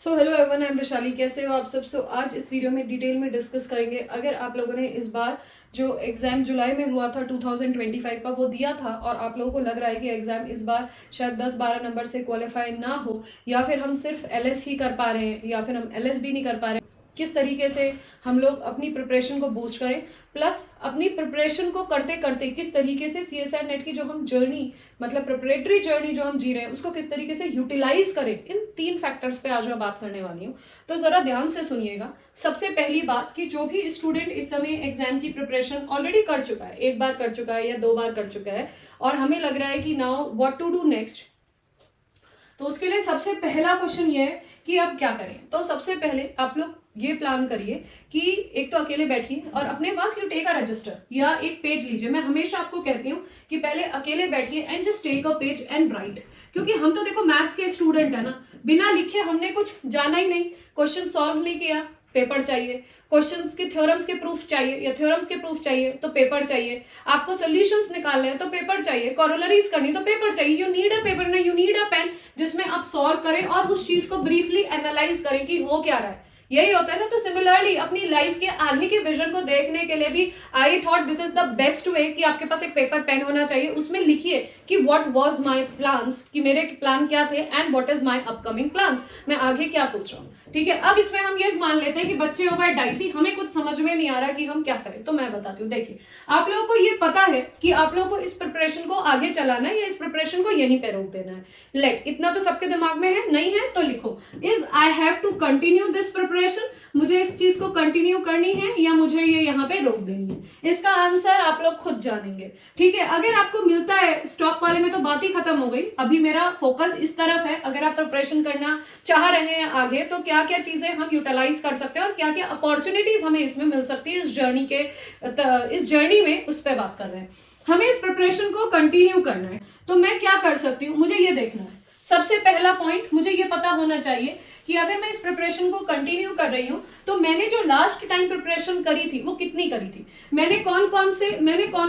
Hello everyone, I am Vaishali. कैसे हो आप सब? आज इस वीडियो में डिटेल में डिस्कस करेंगे। अगर आप लोगों ने इस बार जो एग्जाम जुलाई में हुआ था 2025 का वो दिया था और आप लोगों को लग रहा है कि एग्जाम इस बार शायद 10-12 नंबर से क्वालिफाई ना हो, या फिर हम सिर्फ एलएस ही कर पा रहे हैं या फिर हम एलएस भी नहीं कर पा रहे हैं, किस तरीके से हम लोग अपनी प्रिपरेशन को बूस्ट करें, प्लस अपनी प्रिपरेशन को करते करते किस तरीके से सीएसआर नेट की जो हम जर्नी, मतलब प्रिपरेटरी जर्नी जो हम जी रहे हैं, उसको किस तरीके से यूटिलाइज करें। इन 3 फैक्टर्स पे आज मैं बात करने वाली हूँ, तो जरा ध्यान से सुनिएगा। सबसे पहली बात कि जो भी स्टूडेंट इस समय एग्जाम की प्रिपरेशन ऑलरेडी कर चुका है, 1 बार कर चुका है या 2 बार कर चुका है, और हमें लग रहा है कि now what to do next, तो उसके लिए सबसे पहला क्वेश्चन ये है कि अब क्या करें। तो सबसे पहले आप लोग ये प्लान करिए कि एक तो अकेले बैठिए और अपने पास यू टेक अ रजिस्टर या एक पेज लीजिए। मैं हमेशा आपको कहती हूँ कि पहले अकेले बैठिए and just take a page and write, क्योंकि हम तो देखो मैथ्स के स्टूडेंट है ना, बिना लिखे हमने कुछ जाना ही नहीं, क्वेश्चन सॉल्व नहीं किया, पेपर चाहिए। क्वेश्चंस के थ्योरम्स के प्रूफ चाहिए या थ्योरम्स के प्रूफ चाहिए तो पेपर चाहिए। आपको सॉल्यूशंस निकालने हैं तो पेपर चाहिए, कॉरोलरीज करनी तो पेपर चाहिए। यू नीड अ पेपर ना, यू नीड अ पेन जिसमें आप सॉल्व करें और उस चीज को ब्रीफली एनालाइज करें कि हो क्या रहा है। यही होता है ना। तो सिमिलरली अपनी लाइफ के आगे के विजन को देखने के लिए भी I thought this is the best way कि आपके पास एक पेपर पेन होना चाहिए। उसमें लिखिए कि व्हाट वाज माय प्लान्स, कि मेरे प्लान क्या थे, and what is my upcoming plans, मैं आगे क्या सोच रहा हूँ। ठीक है, अब इसमें हम ये मान लेते हैं कि बच्चे हो गए डाइसी, हमें कुछ समझ में नहीं आ रहा कि हम क्या करें। तो मैं बताती हूँ, देखिए आप लोगों को ये पता है कि आप लोगों को इस प्रिपरेशन को आगे चलाना है या इस प्रिपरेशन को यहीं पे रोक देना है। लेट इतना तो सबके दिमाग में है, नहीं है तो लिखो, is I have to continue this preparation, मुझे इस चीज को कंटिन्यू करनी है या मुझे ये यहाँ पे रोक देनी है। इसका आंसर आप लोग खुद जानेंगे। ठीक है, अगर आपको मिलता है स्टॉप वाले में तो बात ही खत्म हो गई। अभी मेरा फोकस इस तरफ है, अगर आप प्रिपरेशन करना चाह रहे हैं आगे तो क्या क्या चीजें हम यूटिलाइज कर सकते हैं और क्या क्या अपॉर्चुनिटीज हमें इसमें मिल सकती है इस जर्नी में, उस पर बात कर रहे हैं। हमें इस प्रिपरेशन को कंटिन्यू करना है तो मैं क्या कर सकती हूँ, मुझे ये देखना है। सबसे पहला पॉइंट मुझे ये पता होना चाहिए कि अगर मैं इस प्रिपरेशन को कंटिन्यू कर रही हूं तो मैंने जो लास्ट टाइम प्रिपरेशन करी थी वो कितनी करी थी, मैंने कौन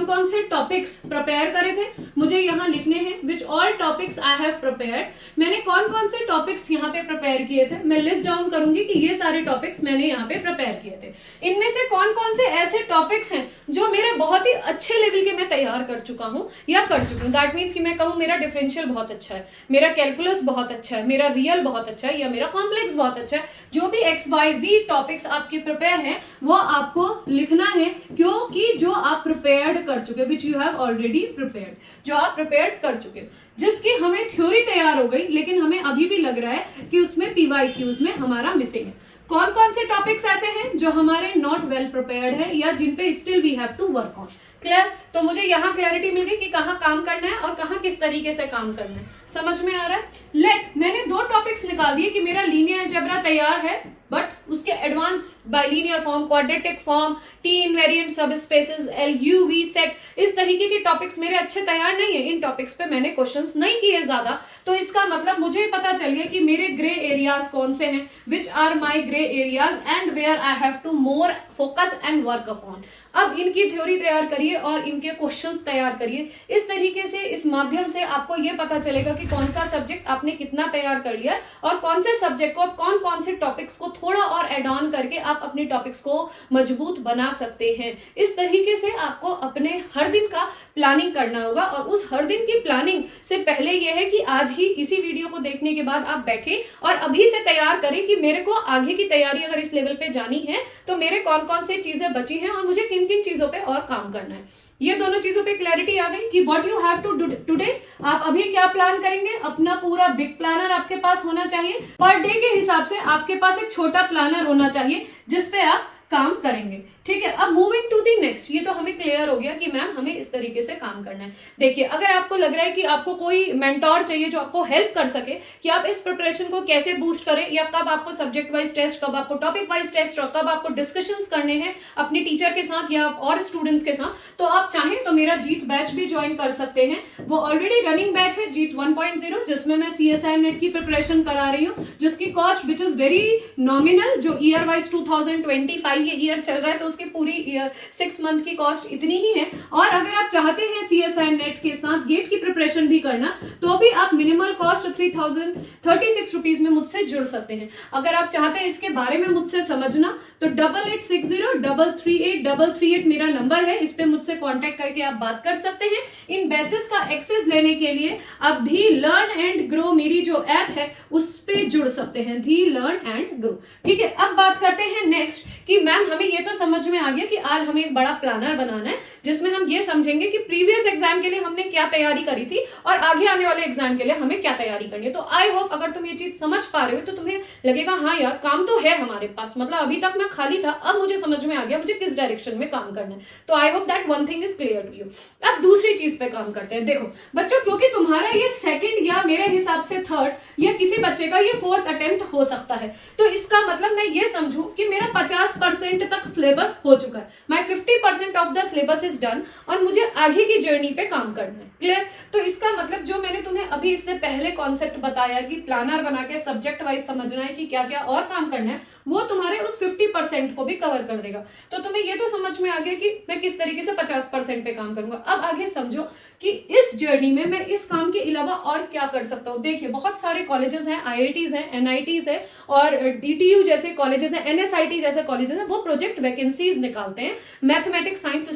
कौन से टॉपिक्स प्रिपेयर करे थे, मुझे यहाँ लिखने हैं which all topics I have prepared. मैंने कौन से टॉपिक्स यहाँ पे प्रिपेयर किए थे, मैं लिस्ट डाउन करूंगी कि ये सारे टॉपिक्स मैंने यहाँ पे प्रिपेयर किए थे। इनमें से कौन से ऐसे टॉपिक्स हैं जो मेरे बहुत ही अच्छे लेवल के मैं तैयार कर चुका हूँ या कर चुकी हूँ। दैट मीन्स कि मैं कहूँ मेरा डिफरेंशियल बहुत अच्छा है, मेरा कैलकुलस बहुत अच्छा है, मेरा रियल बहुत अच्छा है या मेरा कॉम्प्लेक्स बहुत अच्छा है। जो भी XYZ टॉपिक्स आपके प्रिपेयर हैं वो आपको लिखना है, क्योंकि जो आप प्रिपेयर्ड कर चुके, which you have already prepared, जो आप प्रिपेयर्ड कर चुके, जिसकी हमें थ्योरी तैयार हो गई लेकिन हमें अभी भी लग रहा है कि उसमें PYQs में हमारा मिसिंग है। कौन से टॉपिक्स ऐसे हैं जो हमारे नॉट वेल प्रिपेयर्ड है या जिन पे still we have to work on. Clear? तो मुझे यहाँ क्लैरिटी मिल गई कि कहाँ काम करना है और कहाँ किस तरीके से काम करना है। समझ में आ रहा है? लेट मैंने 2 टॉपिक्स निकाल दिए कि मेरा लीनियर अलजेब्रा तैयार है, बट उसके advance bilinear form, quadratic form, T invariant subspaces, LUV set, इस तरीके के टॉपिक्स मेरे अच्छे तैयार नहीं है। इन टॉपिक्स पे मैंने क्वेश्चंस नहीं किए ज्यादा, तो इसका मतलब मुझे पता चल गया कि मेरे ग्रे एरियाज कौन से हैं, which are my grey areas and where I have to more focus and work upon. अब इनकी थ्योरी तैयार करिए और इनके क्वेश्चंस तैयार करिए। इस तरीके से, इस माध्यम से आपको यह पता चलेगा कि कौन सा सब्जेक्ट आपने कितना तैयार कर लिया और कौन से सब्जेक्ट को, कौन से टॉपिक्स को थोड़ा और एड ऑन करके आप अपने टॉपिक्स को मजबूत बना सकते हैं। इस तरीके से आपको अपने हर दिन का प्लानिंग करना होगा और उस हर दिन की प्लानिंग से पहले यह है कि आज ही इसी वीडियो को देखने के बाद आप बैठे और अभी से तैयार करें कि मेरे को आगे की तैयारी अगर इस लेवल पे जानी है तो मेरे कौन से चीजें बची हैं और मुझे किन किन चीजों पे और काम करना है। ये दोनों चीजों पे क्लैरिटी आ गई कि what you have to do today. आप अभी क्या प्लान करेंगे, अपना पूरा बिग प्लानर आपके पास होना चाहिए। पर डे के हिसाब से आपके पास एक छोटा प्लानर होना चाहिए जिसपे आप काम करेंगे। ठीक है, अब मूविंग टू दी नेक्स्ट, ये तो हमें क्लियर हो गया कि मैम हमें इस तरीके से काम करना है। देखिए, अगर आपको लग रहा है कि आपको कोई मेंटोर चाहिए जो आपको हेल्प कर सके कि आप इस प्रिपरेशन को कैसे बूस्ट करें, या कब आपको सब्जेक्ट वाइज टेस्ट, कब आपको टॉपिक वाइज टेस्ट और कब आपको डिस्कशंस करने हैं अपने टीचर के साथ या और स्टूडेंट्स के साथ, तो आप चाहें तो मेरा जीत बैच भी ज्वाइन कर सकते हैं। वो ऑलरेडी रनिंग बैच है जीत 1.0, जिसमें मैं CSIR नेट की प्रिपरेशन करा रही हूँ, जिसकी cost which is very nominal, जो ईयर वाइज 2025 ये ईयर चल रहा है तो उसकी पूरी 6 मंथ की कॉस्ट इतनी ही है। और अगर आप चाहते हैं CSI नेट के साथ गेट की प्रिपरेशन भी करना तो भी आप मिनिमल कॉस्ट 3036 रुपीज में मुझसे जुड़ सकते हैं। अगर आप चाहते हैं इसके बारे में मुझसे समझना तो 8860338338 मेरा नंबर है, इस पे मुझसे कांटेक्ट करके आप बात कर सकते हैं। इन बैचेस का एक्सेस लेने के लिए आप धी लर्न एंड ग्रो मेरी जो ऐप है उस पे जुड़ सकते हैं, धी लर्न एंड ग्रो। ठीक है, अब बात करते हैं नेक्स्ट कि मैम हमें ये तो समझ में आ गया कि आज हमें एक बड़ा प्लानर बनाना है जिसमें हम ये समझेंगे कि प्रीवियस एग्जाम के लिए हमने क्या तैयारी करी थी और आगे आने वाले एग्जाम के लिए हमें क्या तैयारी करनी है। तो आई होप अगर तुम ये चीज समझ पा रहे हो तो तुम्हें लगेगा हाँ यार काम तो है हमारे पास, मतलब अभी तक मैं खाली था, अब मुझे समझ में आ गया मुझे किस डायरेक्शन में काम करना है। तो I hope that one thing is clear to you. अब दूसरी चीज पे काम करते हैं। देखो बच्चों, क्योंकि तुम्हारा ये सेकंड या मेरे हिसाब से थर्ड या किसी बच्चे का ये फोर्थ अटेम्प्ट हो सकता है, तो इसका मतलब मैं ये समझूं कि मेरा 50% तक सिलेबस हो चुका है, माई 50% of the syllabus is done और मुझे आगे की जर्नी पे काम करना है। क्लियर? तो इसका मतलब जो मैंने तुम्हें अभी इससे पहले कॉन्सेप्ट बताया कि प्लानर बना के सब्जेक्ट वाइज समझना है कि क्या क्या और काम करना है, वो तुम्हारे उस 50% को भी कवर कर देगा। तो तुम्हें ये तो समझ में आ गया कि मैं किस तरीके से 50% पे काम करूंगा। अब आगे समझो कि इस जर्नी में मैं इस काम के अलावा और क्या कर सकता हूँ। देखिए बहुत सारे कॉलेजेस हैं, IITs हैं, NITs है और DTU जैसे कॉलेजेस हैं, NSIT जैसे कॉलेजेस हैं, वो प्रोजेक्ट वैकेंसीज निकालते हैं मैथमेटिक्स साइंस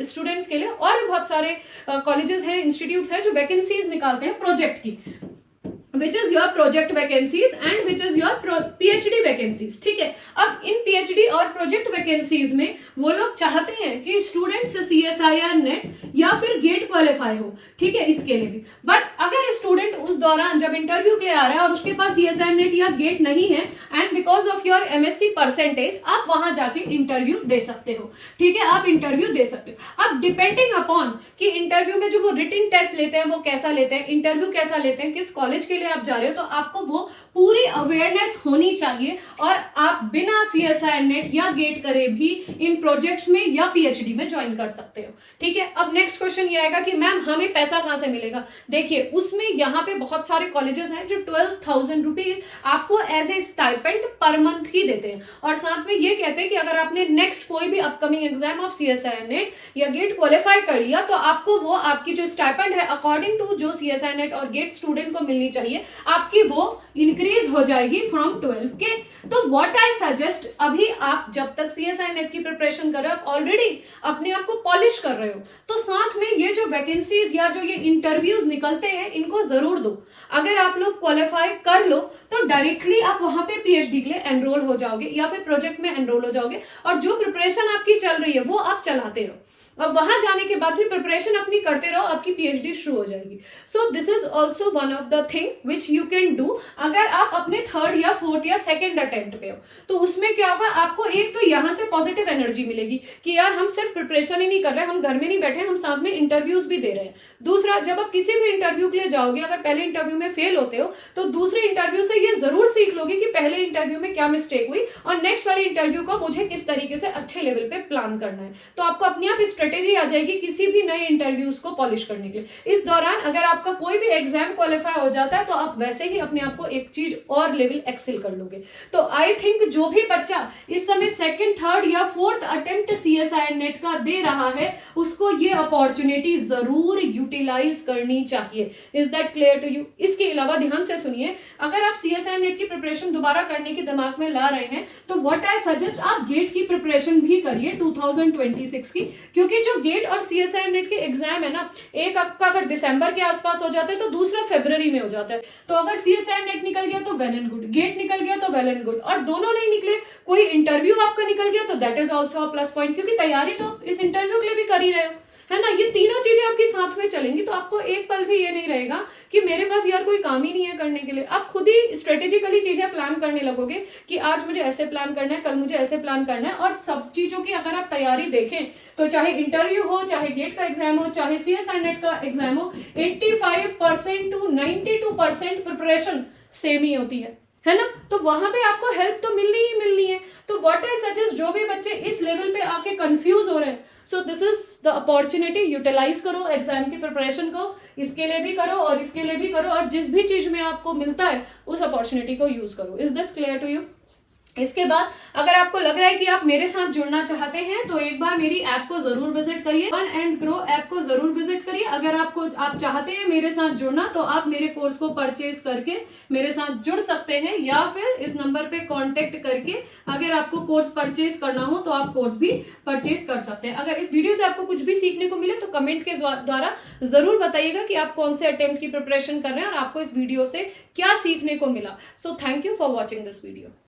स्टूडेंट्स के लिए। और भी बहुत सारे कॉलेजेस हैं, इंस्टीट्यूट्स हैं जो वैकेंसीज निकालते हैं प्रोजेक्ट की, which is your project vacancies and which is your PhD vacancies। ठीक है, अब इन PhD और प्रोजेक्ट वैकेंसीज में वो लोग चाहते हैं कि स्टूडेंट्स CSIR नेट या फिर गेट क्वालिफाई हो। ठीक है, इसके लिए भी। बट अगर स्टूडेंट उस दौरान जब इंटरव्यू के लिए आ रहा है और उसके पास CSIR नेट या गेट नहीं है and because of your MSc percentage आप वहां जाके इंटरव्यू दे सकते हो। ठीक है, आप इंटरव्यू दे सकते हो। अब डिपेंडिंग अपॉन कि इंटरव्यू में जो वो रिटन टेस्ट लेते हैं वो कैसा लेते हैं, इंटरव्यू कैसा लेते हैं, किस कॉलेज के लिए आप जा रहे हो, तो आपको वो पूरी अवेयरनेस होनी चाहिए और आप बिना CSIR नेट या गेट करे भी इन प्रोजेक्ट्स में या PhD में ज्वाइन कर सकते हो। ठीक है, अब नेक्स्ट क्वेश्चन ये आएगा कि मैम हमें पैसा कहां से मिलेगा। देखिए उसमें यहाँ पे बहुत सारे कॉलेजेस हैं जो 12,000 रुपीज आपको एज ए स्टाइपेंड पर मंथ ही देते हैं और साथ में ये कहते हैं कि अगर आपने नेक्स्ट कोई भी upcoming exam of CSIR net या गेट क्वालिफाई कर लिया तो आपको वो आपकी जो स्टाइपेंड है अकॉर्डिंग टू जो CSIR नेट और गेट स्टूडेंट को मिलनी चाहिए आपकी वो इंक्रीज हो जाएगी फ्रॉम 12K। तो व्हाट आई सजेस्ट, अभी आप जब तक CSIR नेट की प्रिपरेशन कर रहे हो, आप ऑलरेडी अपने आप को पॉलिश कर रहे हो, तो साथ में ये जो वैकेंसीज या जो ये इंटरव्यूज निकलते हैं इनको जरूर दो। अगर आप लोग क्वालिफाई कर लो तो डायरेक्टली आप वहां पे PhD के लिए एनरोल हो जाओगे या फिर प्रोजेक्ट में एनरोल हो जाओगे और जो प्रिपरेशन आपकी चल रही है वो आप चलाते रहो और वहां जाने के बाद भी प्रिपरेशन अपनी करते रहो, आपकी PhD शुरू हो जाएगी। सो this is also one of the thing which you can do. अगर आप अपने थर्ड या फोर्थ या सेकेंड अटेम्प्ट पे हो तो उसमें क्या होगा, आपको एक तो यहाँ से पॉजिटिव एनर्जी मिलेगी कि यार हम सिर्फ प्रिपरेशन ही नहीं कर रहे, हम घर में नहीं बैठे, हम साथ में इंटरव्यूज भी दे रहे हैं। दूसरा, जब आप किसी भी इंटरव्यू के लिए जाओगे, अगर पहले इंटरव्यू में फेल होते हो तो दूसरे इंटरव्यू से ये जरूर सीख लोगे कि पहले इंटरव्यू में क्या मिस्टेक हुई और नेक्स्ट वाले इंटरव्यू को मुझे किस तरीके से अच्छे लेवल पे प्लान करना है। तो आपको अपने आप स्ट्रेटेजी आ जाएगी किसी भी नए इंटरव्यूज को पॉलिश करने के लिए। इस दौरान अगर आपका कोई भी एग्जाम क्वालिफाई हो जाता है तो आप वैसे ही अपने आप को एक चीज और लेवल एक्सेल कर लोगे। तो आई थिंक जो भी बच्चा इस समय सेकंड, थर्ड या फोर्थ अटेम्प्ट CSIR नेट का दे रहा है उसको ये अपॉर्चुनिटी जरूर यूटिलाइज करनी चाहिए। Is that clear to you? इसके अलावा ध्यान से सुनिए, अगर आप CSIR नेट की प्रिपरेशन दोबारा करने के दिमाग में ला रहे हैं तो व्हाट आई सजेस्ट, आप गेट की प्रिपरेशन भी करिए 2026 की, क्योंकि जो गेट और CSIR नेट के एग्जाम है ना, एक आपका अगर दिसंबर के आसपास हो जाता है तो दूसरा फरवरी में हो जाता है। तो अगर CSIR नेट निकल गया तो वेल एंड गुड, गेट निकल गया तो वेल एंड गुड, और दोनों नहीं निकले, कोई इंटरव्यू आपका निकल गया तो that is also a plus point, क्योंकि तैयारी तो इस इंटरव्यू के लिए भी कर ही रहे हो, है ना। ये तीनों चीजें आपकी साथ में चलेंगी तो आपको एक पल भी ये नहीं रहेगा कि मेरे पास यार कोई काम ही नहीं है करने के लिए। आप खुद ही स्ट्रेटेजिकली चीजें प्लान करने लगोगे कि आज मुझे ऐसे प्लान करना है, कल मुझे ऐसे प्लान करना है। और सब चीजों की अगर आप तैयारी देखें तो चाहे इंटरव्यू हो, चाहे गेट का एग्जाम हो, चाहे CSIR नेट का एग्जाम हो, 85% टू 92% प्रिपरेशन सेम ही होती है ना। तो वहां पे आपको हेल्प तो मिलनी ही मिलनी है। तो व्हाट आई सजेस्ट, जो भी बच्चे इस लेवल पे आके कंफ्यूज हो रहे हैं, so this is the opportunity, utilise करो एग्जाम की प्रिपरेशन को, इसके लिए भी करो और इसके लिए भी करो, और जिस भी चीज में आपको मिलता है उस अपॉर्चुनिटी को यूज करो। Is this clear to you? इसके बाद अगर आपको लग रहा है कि आप मेरे साथ जुड़ना चाहते हैं तो एक बार मेरी ऐप को जरूर विजिट करिए, लर्न एंड ग्रो ऐप को जरूर विजिट करिए। अगर आप चाहते हैं मेरे साथ जुड़ना तो आप मेरे कोर्स को परचेज करके मेरे साथ जुड़ सकते हैं, या फिर इस नंबर पे कांटेक्ट करके अगर आपको कोर्स परचेज करना हो तो आप कोर्स भी परचेज कर सकते हैं। अगर इस वीडियो से आपको कुछ भी सीखने को मिले तो कमेंट के द्वारा जरूर बताइएगा कि आप कौन से अटेम्प्ट की प्रिपरेशन कर रहे हैं और आपको इस वीडियो से क्या सीखने को मिला। So thank you for watching this video.